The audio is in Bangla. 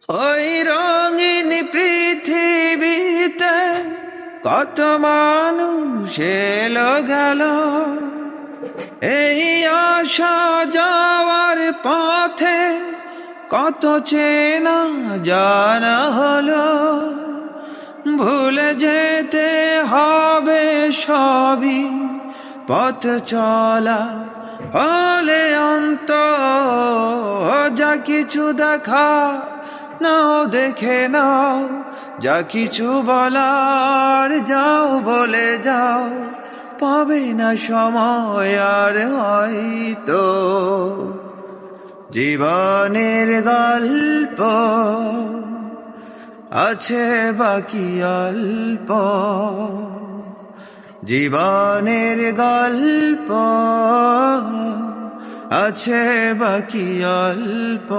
ওই রঙিন পৃথিবীতে কত মানুষ এলো গেল, এই আসা যাওয়ার পথে কত চেনা জানা হলো। ভুলে যেতে হবে সবই পথ চলা হলে অন্ত, যা কিছু দেখা নাও দেখে নাও, যা কিছু বলার যাও বলে যাও, পাবে না সময় আর হয়তো। জীবনের গল্প আছে বাকি অল্প, জীবনের গল্প আছে বাকি অল্প।